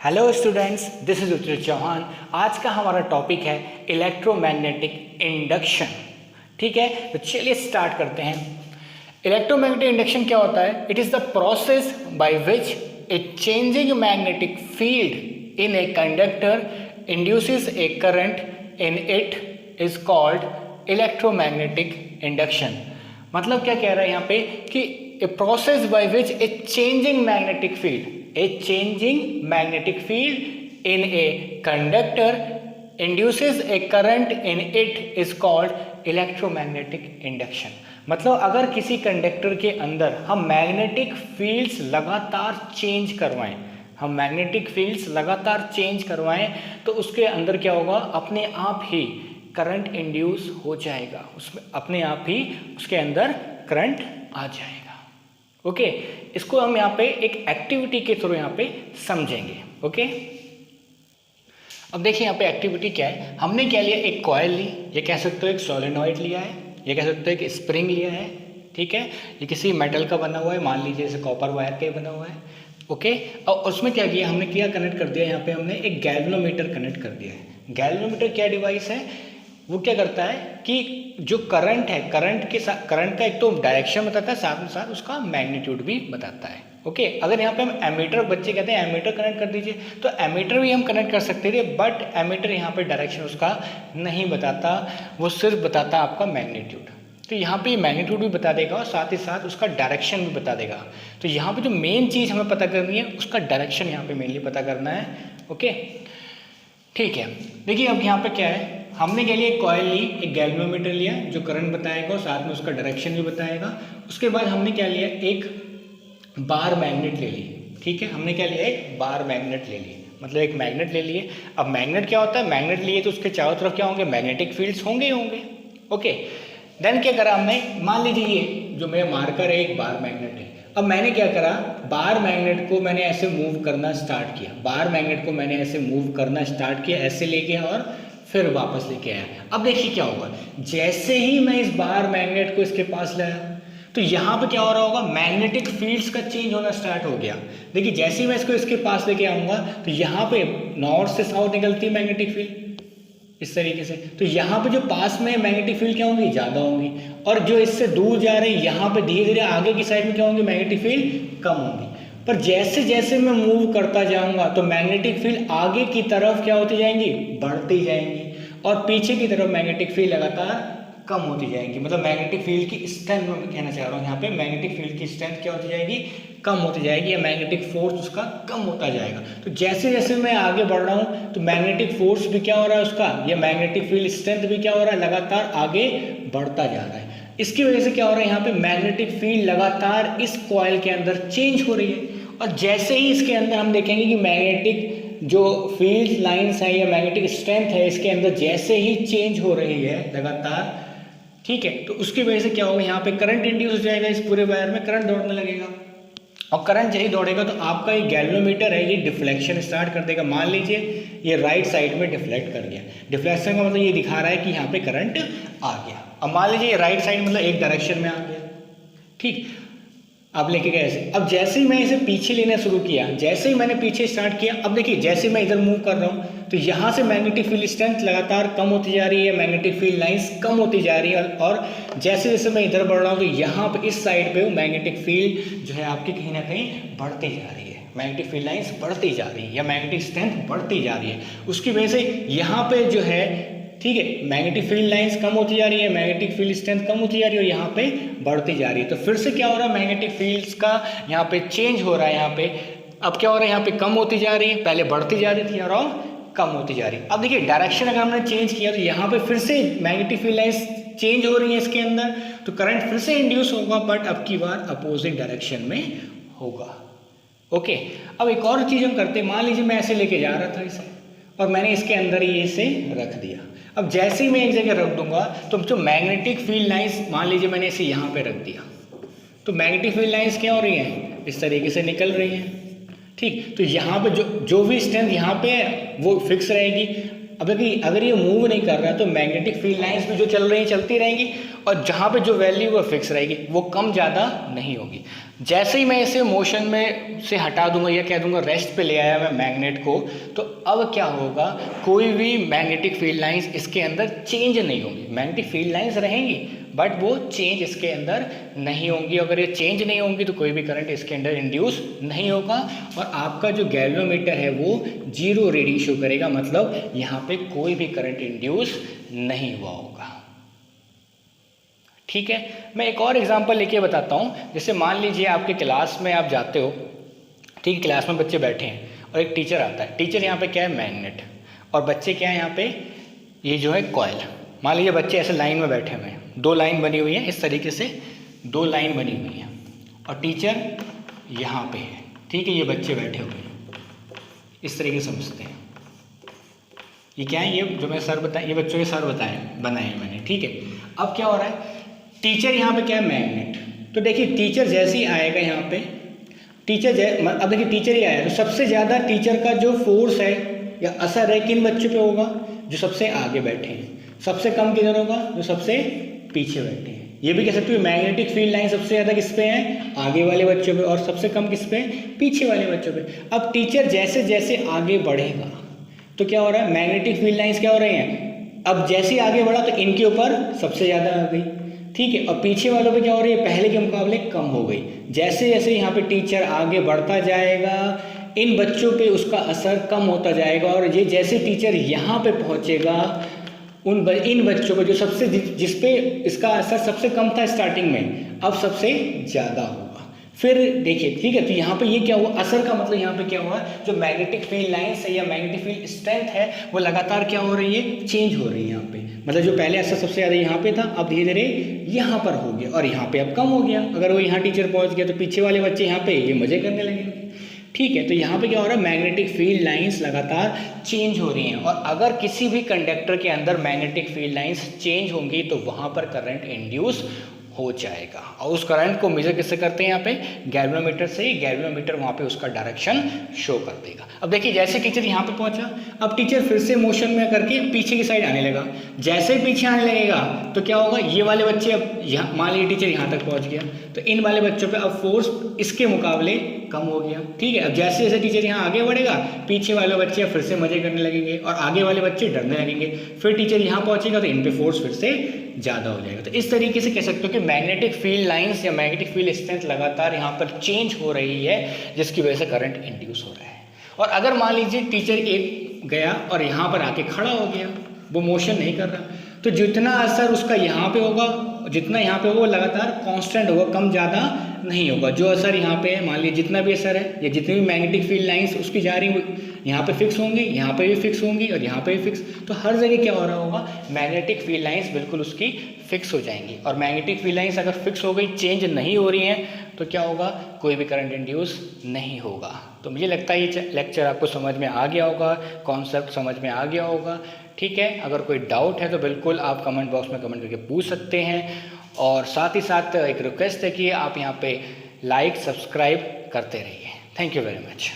Hello students, this is उत्तरी चौहान। आज का हमारा टॉपिक है इलेक्ट्रोमैग्नेटिक इंडक्शन। ठीक है, तो चलिए स्टार्ट करते हैं। इलेक्ट्रोमैग्नेटिक इंडक्शन क्या होता है? It is the process by which a changing magnetic field in a conductor induces A current in it is called electromagnetic induction. मतलब क्या कह रहा है यहाँ पे कि a process by which a changing magnetic field, a changing magnetic field in a conductor induces a current in it is called electromagnetic induction। मतलब अगर किसी कंडक्टर के अंदर हम मैग्नेटिक फील्ड्स लगातार चेंज करवाएं, तो उसके अंदर क्या होगा? अपने आप ही करंट इंड्यूस हो जाएगा, उसमें अपने आप ही उसके अंदर करंट आ जाएगा। ओके, इसको हम यहाँ पे एक एक्टिविटी के थ्रू यहाँ पे समझेंगे। ओके, अब देखिए यहाँ पे एक्टिविटी क्या है। हमने क्या लिया? एक कॉइल ली, ये कह सकते हो एक सोलेनॉइड लिया है, ये कह सकते हो एक स्प्रिंग लिया है। ठीक है, ये किसी मेटल का बना हुआ है, मान लीजिए जैसे कॉपर वायर का बना हुआ है। ओके, और उसमें क्या किया हमने? कनेक्ट कर दिया यहाँ पे हमने एक गैल्वेनोमीटर कनेक्ट कर दिया है। गैल्वेनोमीटर क्या डिवाइस है? वो क्या करता है कि जो करंट है, करंट का एक तो डायरेक्शन बताता है, साथ में साथ उसका मैग्नीट्यूड भी बताता है। ओके, अगर यहाँ पे हम एमीटर, बच्चे कहते हैं एमीटर कनेक्ट कर दीजिए, तो एमीटर भी हम कनेक्ट कर सकते थे, बट एमीटर यहाँ पे डायरेक्शन उसका नहीं बताता, वो सिर्फ बताता आपका मैग्नीट्यूड। तो यहाँ पे मैग्नीट्यूड भी बता देगा और साथ ही साथ उसका डायरेक्शन भी बता देगा। तो यहाँ पे जो मेन चीज़ हमें पता करनी है, उसका डायरेक्शन यहाँ पे मेनली पता करना है। ओके, ठीक है। देखिए अब यहाँ पे क्या है, हमने क्या लिया? एक कॉइल ली, एक गैल्वेनोमीटर लिया जो करंट बताएगा और साथ में उसका डायरेक्शन भी बताएगा। उसके बाद हमने क्या लिया? एक बार मैग्नेट ले ली। ठीक है, हमने क्या लिया? एक बार मैग्नेट ले ली, मतलब एक मैग्नेट ले लिए। अब मैग्नेट क्या होता है? मैग्नेट लिए तो उसके चारों तरफ क्या होंगे? मैग्नेटिक फील्ड्स होंगे ही होंगे। ओके, देन क्या करा हमने? मान लीजिए ये जो मेरा मार्कर है एक बार मैग्नेट है। अब मैंने क्या करा? बार मैग्नेट को मैंने ऐसे मूव करना स्टार्ट किया, ऐसे लेके और फिर वापस लेके आया। अब देखिए क्या होगा, जैसे ही मैं इस बार मैग्नेट को इसके पास लाया तो यहाँ पे क्या हो रहा होगा? मैग्नेटिक फील्ड्स का चेंज होना स्टार्ट हो गया। देखिए जैसे ही मैं इसको इसके पास लेके आऊंगा तो यहाँ पे नॉर्थ से साउथ निकलती है मैग्नेटिक फील्ड इस तरीके से। तो यहाँ पे जो पास में मैग्नेटिक फील्ड क्या होंगी? ज़्यादा होंगी, और जो इससे दूर जा रहे हैं यहाँ पे धीरे धीरे आगे की साइड में क्या होंगी? मैग्नेटिक फील्ड कम होंगी। पर जैसे जैसे मैं मूव करता जाऊंगा तो मैग्नेटिक फील्ड आगे की तरफ क्या होती जाएंगी? बढ़ती जाएंगी, और पीछे की तरफ मैग्नेटिक फील्ड लगातार कम होती जाएंगी। मतलब मैग्नेटिक फील्ड की स्ट्रेंथ मैं कहना चाह रहा हूँ यहाँ पे, मैग्नेटिक फील्ड की स्ट्रेंथ क्या होती जाएगी? कम होती जाएगी, या मैग्नेटिक फोर्स उसका कम होता जाएगा। तो जैसे जैसे मैं आगे बढ़ रहा हूँ तो मैग्नेटिक फोर्स भी क्या हो रहा है उसका, या मैग्नेटिक फील्ड स्ट्रेंथ भी क्या हो रहा है? लगातार आगे बढ़ता जा रहा है। इसकी वजह से क्या हो रहा है? यहाँ पे मैग्नेटिक फील्ड लगातार इस कॉइल के अंदर चेंज हो रही है, और जैसे ही इसके अंदर हम देखेंगे कि मैग्नेटिक जो फील्ड लाइंस है या मैग्नेटिक स्ट्रेंथ है इसके अंदर जैसे ही चेंज हो रही है लगातार, ठीक है, तो उसकी वजह से क्या होगा? यहाँ पे करंट इंड्यूस हो जाएगा, इस पूरे वायर में करंट दौड़ने लगेगा, और करंट यही दौड़ेगा तो आपका ये गैल्वेनोमीटर है ये डिफ्लेक्शन स्टार्ट कर देगा। मान लीजिए ये राइट साइड में डिफ्लेक्ट कर गया। डिफ्लेक्शन का मतलब ये दिखा रहा है कि यहाँ पे करंट आ गया। अब मान लीजिए ये राइट साइड मतलब एक डायरेक्शन में आ गया, ठीक। अब लेके गए ऐसे। अब जैसे ही मैं इसे पीछे लेना शुरू किया, जैसे ही मैंने पीछे स्टार्ट किया, अब देखिए जैसे मैं इधर मूव कर रहा हूँ तो यहाँ से मैग्नेटिक फील्ड स्ट्रेंथ लगातार कम होती जा रही है, मैग्नेटिक फील्ड लाइंस कम होती जा रही है, और जैसे जैसे मैं इधर बढ़ रहा हूँ तो यहाँ पे इस साइड पे मैग्नेटिक फील्ड जो है आपकी कहीं ना कहीं बढ़ती जा रही है, मैग्नेटिक फील्ड लाइंस बढ़ती जा रही है, या मैग्नेटिक स्ट्रेंथ बढ़ती जा रही है। उसकी वजह से यहाँ पे जो है, ठीक है, मैग्नेटिक फील्ड लाइंस कम होती जा रही है, मैग्नेटिक फील्ड स्ट्रेंथ कम होती जा रही है, और यहाँ पे बढ़ती जा रही है। तो फिर से क्या हो रहा है? मैग्नेटिक फील्ड्स का यहाँ पे चेंज हो रहा है। यहाँ पे अब क्या हो रहा है? यहाँ पे कम होती जा रही है, पहले बढ़ती जा रही थी और कम होती जा रही है। अब देखिए डायरेक्शन अगर हमने चेंज किया तो यहाँ पे फिर से मैग्नेटिक फील्ड लाइंस चेंज हो रही है इसके अंदर, तो करंट फिर से इंड्यूस होगा, बट अब की बार अपोजिट डायरेक्शन में होगा। ओके, अब एक और चीज़ हम करते हैं। मान लीजिए मैं ऐसे लेके जा रहा था इसे, और मैंने इसके अंदर ही इसे रख दिया। अब जैसे ही मैं एक जगह रख दूंगा तो जो मैग्नेटिक फील्ड लाइंस, मान लीजिए मैंने इसे यहाँ पे रख दिया, तो मैग्नेटिक फील्ड लाइंस क्या हो रही हैं? इस तरीके से निकल रही हैं, ठीक। तो यहाँ पे जो भी स्ट्रेंथ यहाँ पे है वो फिक्स रहेगी, अब देखिए अगर ये मूव नहीं कर रहा तो मैग्नेटिक फील्ड लाइंस भी जो चल रही हैं चलती रहेंगी, और जहाँ पे जो वैल्यू वो फिक्स रहेगी, वो कम ज़्यादा नहीं होगी। जैसे ही मैं इसे मोशन में से हटा दूंगा या कह दूंगा रेस्ट पे ले आया मैं मैग्नेट को, तो अब क्या होगा, कोई भी मैग्नेटिक फील्ड लाइंस इसके अंदर चेंज नहीं होंगी। मैग्नेटिक फील्ड लाइंस रहेंगी बट वो चेंज इसके अंदर नहीं होंगी। अगर ये चेंज नहीं होंगी तो कोई भी करंट इसके अंदर इंड्यूस नहीं होगा, और आपका जो गैल्वेनोमीटर है वो 0 रीडिंग शो करेगा, मतलब यहाँ पे कोई भी करंट इंड्यूस नहीं हुआ होगा। ठीक है, मैं एक और एग्जांपल लेके बताता हूँ। जैसे मान लीजिए आपके क्लास में आप जाते हो, ठीक है, क्लास में बच्चे बैठे हैं और एक टीचर आता है। टीचर यहाँ पे क्या है, मैग्नेट, और बच्चे क्या है यहाँ पे, ये जो है कॉइल। मान लीजिए बच्चे ऐसे लाइन में बैठे हुए हैं, 2 लाइन बनी हुई है, इस तरीके से 2 लाइन बनी हुई है, और टीचर यहाँ पे है। ठीक है, ये बच्चे बैठे हुए हैं, इस तरीके से समझते हैं। ये क्या है, ये जो मैं सर बताए, ये बच्चों के सर बनाए मैंने। ठीक है, अब क्या हो रहा है, टीचर यहाँ पे क्या है, मैग्नेट। तो देखिए टीचर जैसे ही आएगा यहाँ पे, अब देखिए टीचर ही आया, तो सबसे ज़्यादा टीचर का जो फोर्स है या असर है किन बच्चों पे होगा, जो सबसे आगे बैठे हैं। सबसे कम किधर होगा, जो सबसे पीछे बैठे हैं। ये भी कह सकते हो मैग्नेटिक फील्ड लाइन सबसे ज़्यादा किस पे है, आगे वाले बच्चों पे, और सबसे कम किस पे, पीछे वाले बच्चों पे। अब टीचर जैसे जैसे आगे बढ़ेगा तो क्या हो रहा है, मैग्नेटिक फील्ड लाइंस क्या हो रही हैं, अब जैसे ही आगे बढ़ा तो इनके ऊपर सबसे ज़्यादा आ गई। ठीक है, और पीछे वालों पे क्या हो रही है, पहले के मुकाबले कम हो गई। जैसे जैसे यहाँ पे टीचर आगे बढ़ता जाएगा, इन बच्चों पे उसका असर कम होता जाएगा, और ये जैसे टीचर यहाँ पे पहुँचेगा, इन बच्चों पे जो सबसे जिसपे इसका असर सबसे कम था स्टार्टिंग में, अब सबसे ज़्यादा होगा। फिर देखिए, ठीक है, तो यहाँ पे ये क्या हुआ, असर का मतलब यहाँ पे क्या हुआ, जो मैग्नेटिक फील्ड लाइंस है या मैग्नेटिक फील्ड स्ट्रेंथ है वो लगातार क्या हो रही है, चेंज हो रही है। यहाँ पे मतलब जो पहले असर सबसे ज़्यादा यहाँ पे था, अब धीरे धीरे यहाँ पर हो गया, और यहाँ पे अब कम हो गया। अगर वो यहाँ टीचर पहुँच गया तो पीछे वाले बच्चे यहाँ पे ये मजे करने लगेंगे। ठीक है, तो यहाँ पे क्या हो रहा है, मैग्नेटिक फील्ड लाइंस लगातार चेंज हो रही हैं, और अगर किसी भी कंडक्टर के अंदर मैग्नेटिक फील्ड लाइंस चेंज होंगी तो वहाँ पर करंट इंड्यूस हो जाएगा। और उस करंट को मेजर किससे करते हैं, यहाँ पे गैल्वेनोमीटर से ही। गैल्वेनोमीटर वहाँ पे उसका डायरेक्शन शो कर देगा। अब देखिए जैसे टीचर यहाँ पे पहुँचा, अब टीचर फिर से मोशन में करके पीछे की साइड आने लगा। जैसे ही पीछे आने लगेगा तो क्या होगा, ये वाले बच्चे अब यहाँ, मान लीजिए टीचर यहाँ तक पहुँच गया, तो इन वाले बच्चों पे अब फोर्स इसके मुकाबले कम हो गया। ठीक है, अब जैसे जैसे टीचर यहाँ आगे बढ़ेगा, पीछे वाले बच्चे फिर से मजे करने लगेंगे, और आगे वाले बच्चे डरने लगेंगे। फिर टीचर यहाँ पहुँचेगा तो इन पे फोर्स फिर से ज़्यादा हो जाएगा। तो इस तरीके से कह सकते हो कि मैग्नेटिक फील्ड लाइंस या मैग्नेटिक फील्ड स्ट्रेंथ लगातार यहाँ पर चेंज हो रही है, जिसकी वजह से करंट इंड्यूस हो रहा है। और अगर मान लीजिए टीचर एक गया और यहाँ पर आके खड़ा हो गया, वो मोशन नहीं कर रहा, तो जितना असर उसका यहाँ पे होगा, जितना यहाँ पे होगा वो लगातार कांस्टेंट होगा, कम ज़्यादा नहीं होगा। जो असर यहाँ पे है, मान लीजिए जितना भी असर है या जितनी भी मैग्नेटिक फील्ड लाइंस उसकी जा रही यहाँ पे फिक्स होंगी, यहाँ पे भी फिक्स होंगी, और यहाँ पे भी फिक्स। तो हर जगह क्या हो रहा होगा, मैग्नेटिक फील्ड लाइंस बिल्कुल उसकी फिक्स हो जाएंगी। और मैग्नेटिक फील्ड लाइंस अगर फिक्स हो गई, चेंज नहीं हो रही हैं, तो क्या होगा, कोई भी करंट इंड्यूस नहीं होगा। तो मुझे लगता है ये लेक्चर आपको समझ में आ गया होगा, कॉन्सेप्ट समझ में आ गया होगा। ठीक है, अगर कोई डाउट है तो बिल्कुल आप कमेंट बॉक्स में कमेंट करके पूछ सकते हैं। और साथ ही साथ एक रिक्वेस्ट है कि आप यहाँ पे लाइक सब्सक्राइब करते रहिए। Thank you very much.